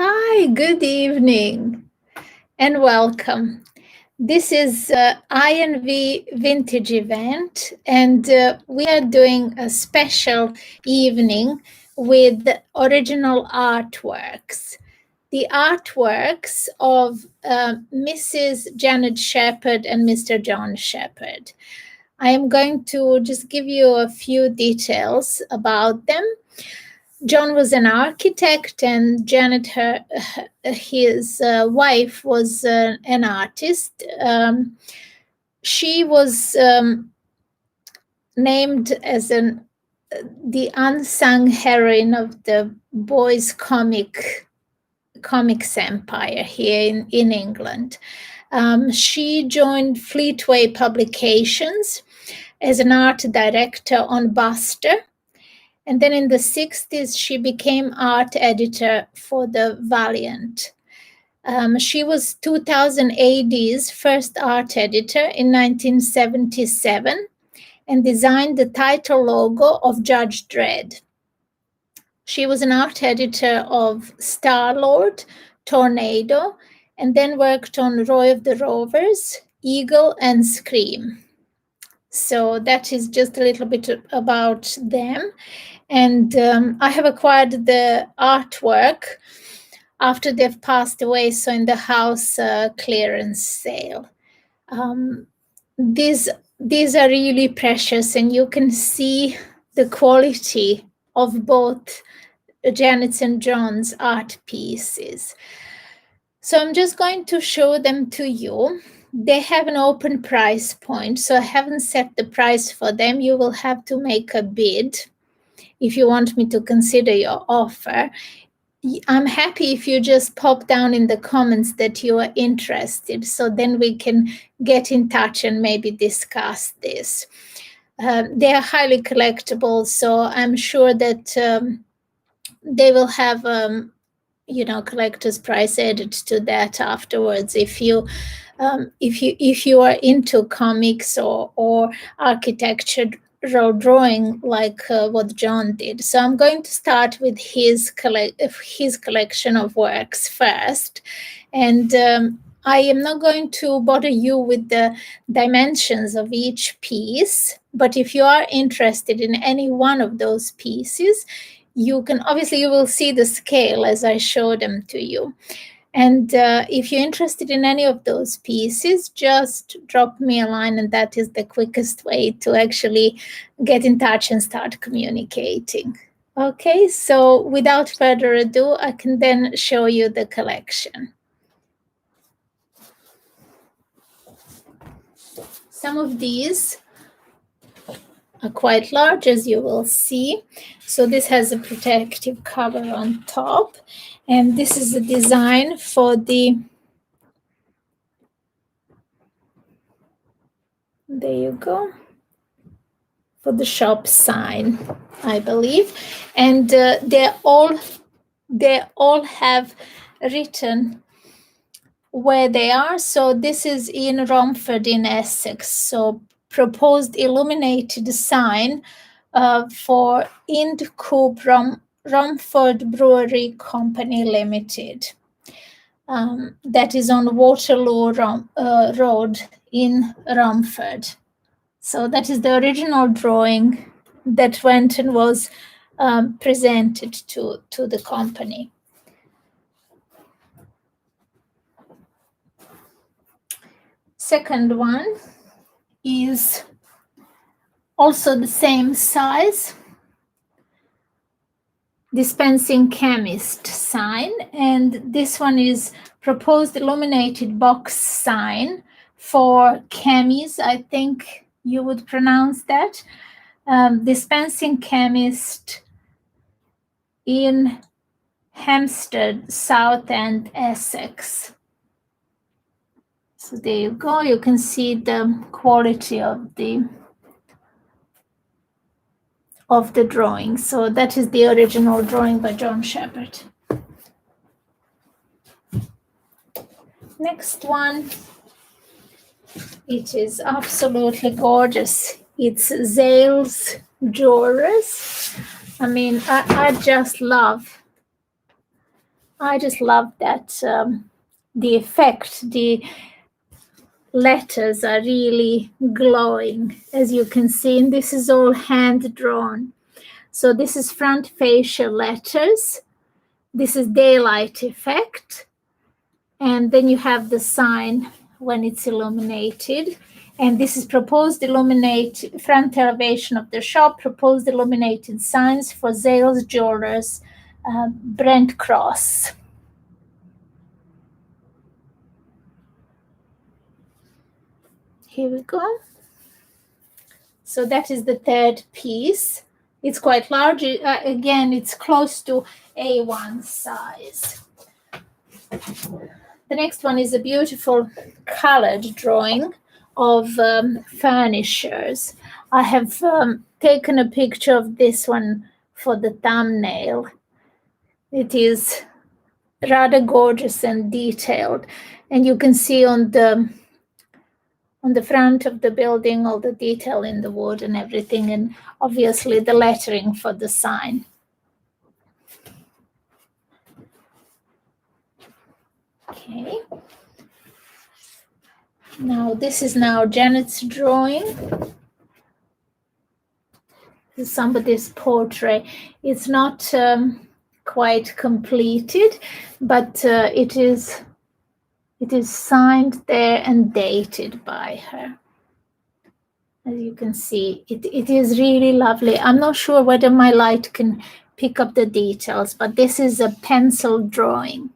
Hi, good evening and welcome. This is INV Vintage event, and we are doing a special evening with original artworks. The artworks of Mrs. Janet Shepherd and Mr. John Shepherd. I am going to just give you a few details about them. John was an architect, and Janet, his wife, was an artist. She was named as the unsung heroine of the boys' comics empire here in England. She joined Fleetway Publications as an art director on Buster. And then in the 60s, she became art editor for the Valiant. She was 2000 AD's first art editor in 1977 and designed the title logo of Judge Dredd. She was an art editor of Star-Lord, Tornado, and then worked on Roy of the Rovers, Eagle, and Scream. So that is just a little bit about them. And I have acquired the artwork after they've passed away, so in the house clearance sale. These are really precious, and you can see the quality of both Janet's and John's art pieces. So I'm just going to show them to you. They have an open price point, so I haven't set the price for them. You will have to make a bid if you want me to consider your offer. I'm happy if you just pop down in the comments that you are interested, so then we can get in touch and maybe discuss this. They are highly collectible, so I'm sure that they will have collector's price added to that afterwards if you are into comics or architectural drawing like what John did. So I'm going to start with his collection of works first, and I am not going to bother you with the dimensions of each piece, but if you are interested in any one of those pieces, you will see the scale as I show them to you. And if you're interested in any of those pieces, just drop me a line, and that is the quickest way to actually get in touch and start communicating. Okay, so without further ado, I can then show you the collection. Some of these are quite large, as you will see. So this has a protective cover on top, and this is the design for there you go, for the shop sign, I believe. And they all have written where they are. So this is in Romford in Essex. So proposed illuminated sign for Indco Romford Brewery Company Limited. That is on Waterloo Road in Romford. So that is the original drawing that went and was presented to the company. Second one is also the same size, dispensing chemist sign, and this one is proposed illuminated box sign for chemis, I think you would pronounce that, dispensing chemist in Hampstead, Southend, Essex. So there you go. You can see the quality of the drawing. So that is the original drawing by John Shepherd. Next one, it is absolutely gorgeous. It's Zales Jewelers. I mean, I just love I just love that the effect, the letters are really glowing, as you can see, and this is all hand drawn. So this is front facial letters. This is daylight effect. And then you have the sign when it's illuminated. And this is proposed illuminated front elevation of the shop, proposed illuminated signs for Zales Jewelers, Brent Cross. Here we go. So that is the third piece. It's quite large. Again, it's close to A1 size. The next one is a beautiful colored drawing of furnishers. I have taken a picture of this one for the thumbnail. It is rather gorgeous and detailed, and you can see on the front of the building all the detail in the wood and everything, and obviously the lettering for the sign. Okay. Now this is now Janet's drawing. This is somebody's portrait. It's not quite completed, but it is signed there and dated by her. As you can see, it is really lovely. I'm not sure whether my light can pick up the details, but this is a pencil drawing.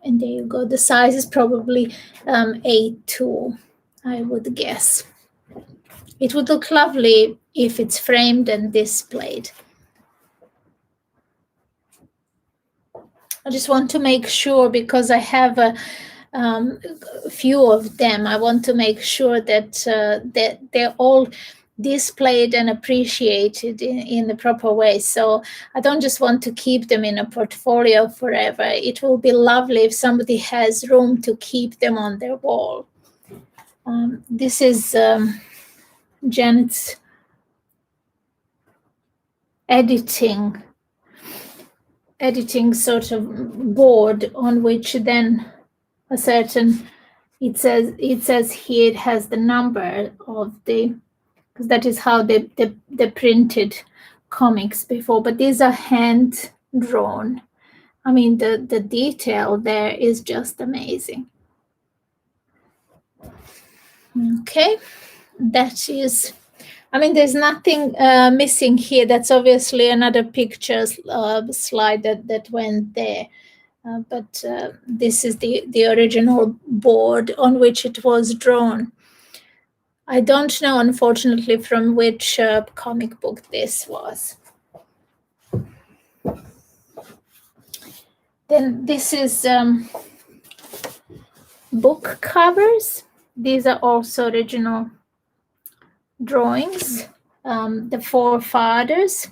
And there you go. The size is probably A2, I would guess. It would look lovely if it's framed and displayed. I just want to make sure, because I have a few of them, I want to make sure that, that they're all displayed and appreciated in the proper way. So I don't just want to keep them in a portfolio forever. It will be lovely if somebody has room to keep them on their wall. This is Janet's editing sort of board, on which then a certain, it says here it has the number of the, because that is how they printed comics before, but these are hand drawn. I mean, the detail there is just amazing. Okay, that is, I mean, there's nothing missing here. That's obviously another picture slide that went there. But this is the original board on which it was drawn. I don't know, unfortunately, from which comic book this was. Then this is book covers. These are also original drawings. The Forefathers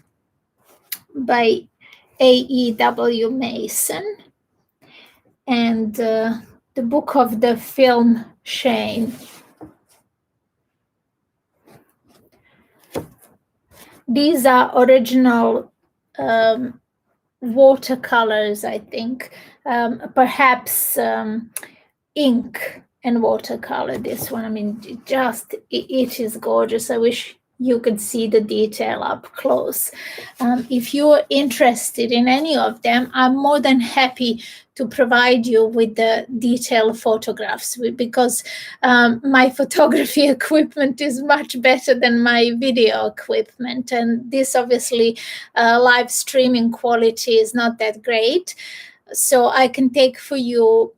by A.E.W. Mason, and the Book of the Film Shane. These are original watercolors, I think, perhaps ink and watercolor. This one, I mean, it is gorgeous. I wish you could see the detail up close. If you're interested in any of them, I'm more than happy to provide you with the detailed photographs, because my photography equipment is much better than my video equipment. And this obviously live streaming quality is not that great. So I can take for you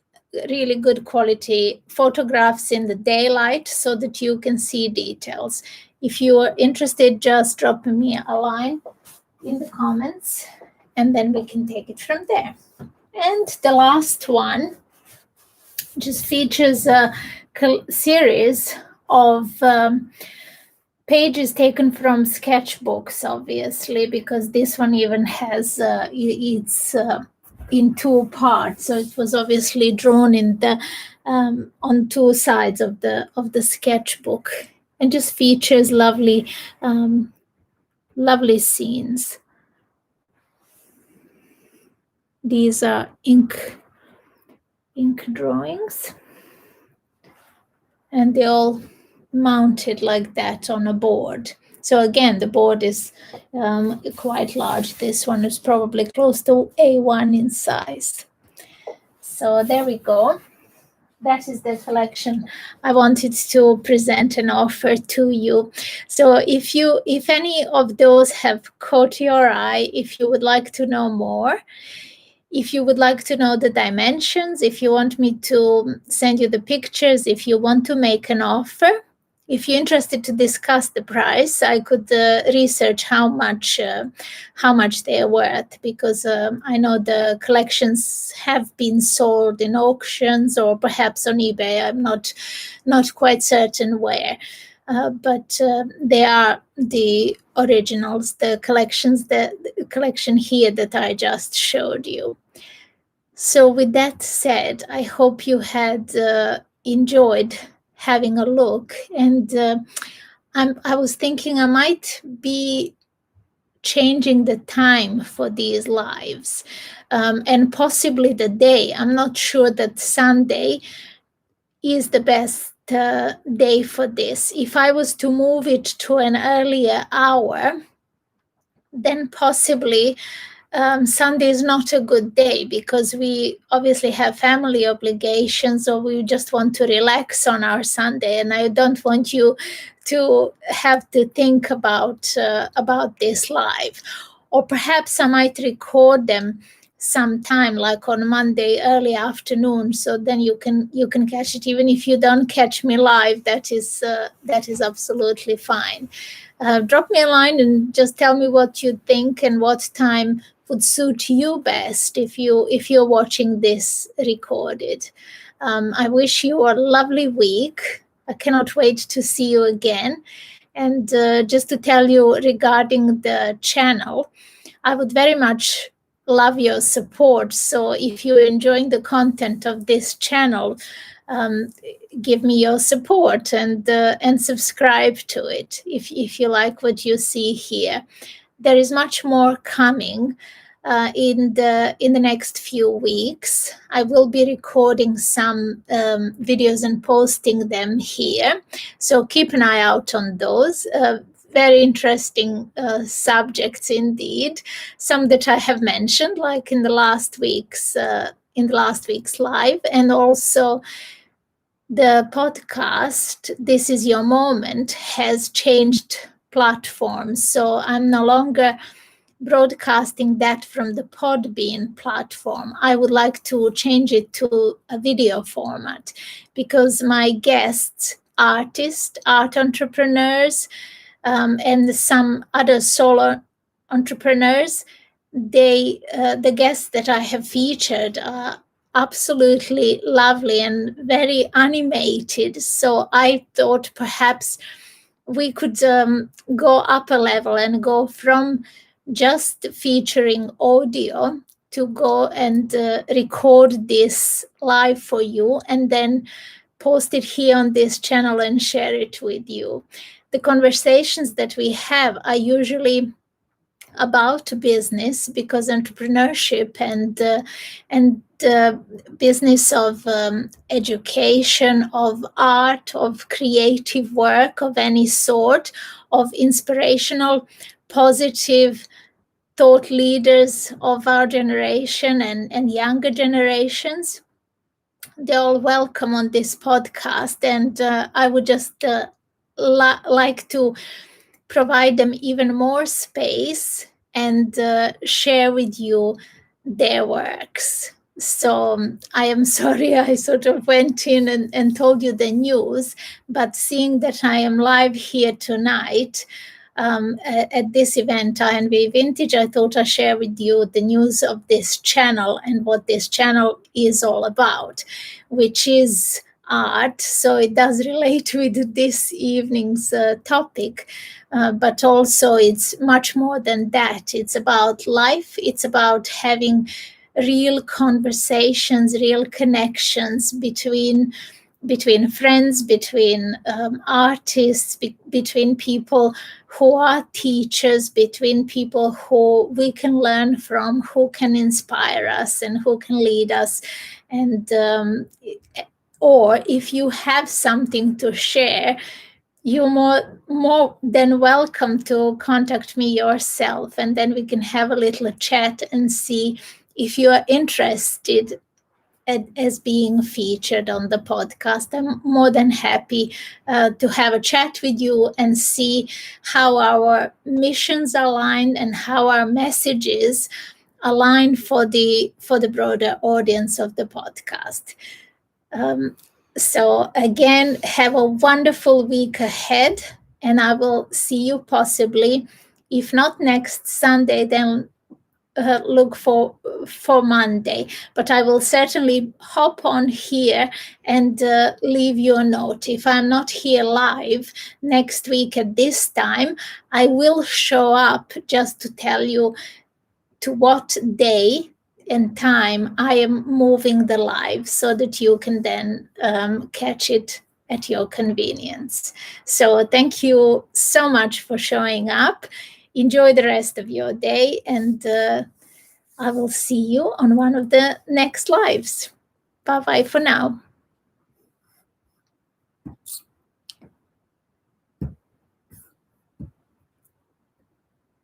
really good quality photographs in the daylight so that you can see details. If you are interested, just drop me a line in the comments and then we can take it from there. And the last one just features a series of pages taken from sketchbooks, obviously, because this one even has it's in two parts. So it was obviously drawn in the on two sides of the sketchbook, and just features lovely lovely scenes. These are ink drawings, and they're all mounted like that on a board. So again, the board is quite large. This one is probably close to A1 in size. So there we go. That is the collection I wanted to present and offer to you. So if any of those have caught your eye, if you would like to know more, if you would like to know the dimensions, if you want me to send you the pictures, if you want to make an offer, if you're interested to discuss the price, I could research how much they're worth, because I know the collections have been sold in auctions or perhaps on eBay. I'm not quite certain where. But they are the originals, the collection here that I just showed you. So with that said, I hope you had enjoyed having a look. And I was thinking I might be changing the time for these lives, and possibly the day. I'm not sure that Sunday is the best day for this. If I was to move it to an earlier hour, then possibly Sunday is not a good day, because we obviously have family obligations, or we just want to relax on our Sunday, and I don't want you to have to think about this live. Or perhaps I might record them sometime, like on Monday early afternoon, so then you can catch it. Even if you don't catch me live, that is absolutely fine. Drop me a line and just tell me what you think and what time would suit you best if you're watching this recorded. I wish you a lovely week. I cannot wait to see you again. And just to tell you regarding the channel, I would very much love your support. So if you're enjoying the content of this channel, give me your support and subscribe to it if you like what you see here. There is much more coming in the next few weeks. I will be recording some videos and posting them here, so keep an eye out on those. Very interesting subjects indeed. Some that I have mentioned, like in the last week's live, and also the podcast, This Is Your Moment, has changed platforms. So I'm no longer broadcasting that from the Podbean platform. I would like to change it to a video format, because my guests, artists, art entrepreneurs, and some other solo entrepreneurs, the guests that I have featured are absolutely lovely and very animated. So I thought perhaps we could go up a level and go from just featuring audio to go and record this live for you and then post it here on this channel and share it with you. The conversations that we have are usually about business, because entrepreneurship and business of education, of art, of creative work of any sort, of inspirational, positive thought leaders of our generation and younger generations, they're all welcome on this podcast. And I would just like to provide them even more space and share with you their works. So I am sorry I sort of went in and told you the news, but seeing that I am live here tonight at this event, INV Vintage, I thought I'd share with you the news of this channel and what this channel is all about, which is art. So it does relate with this evening's topic, but also it's much more than that. It's about life. It's about having real conversations, real connections between between friends, between artists, between people who are teachers, between people who we can learn from, who can inspire us and who can lead us. And or if you have something to share, you're more than welcome to contact me yourself, and then we can have a little chat and see if you are interested as being featured on the podcast. I'm more than happy to have a chat with you and see how our missions align and how our messages align for the broader audience of the podcast. So again, have a wonderful week ahead, and I will see you possibly, if not next Sunday, then look for Monday. But I will certainly hop on here and leave you a note. If I'm not here live next week at this time, I will show up just to tell you to what day and time I am moving the live, so that you can then catch it at your convenience. So thank you so much for showing up. Enjoy the rest of your day, and I will see you on one of the next lives. Bye-bye for now.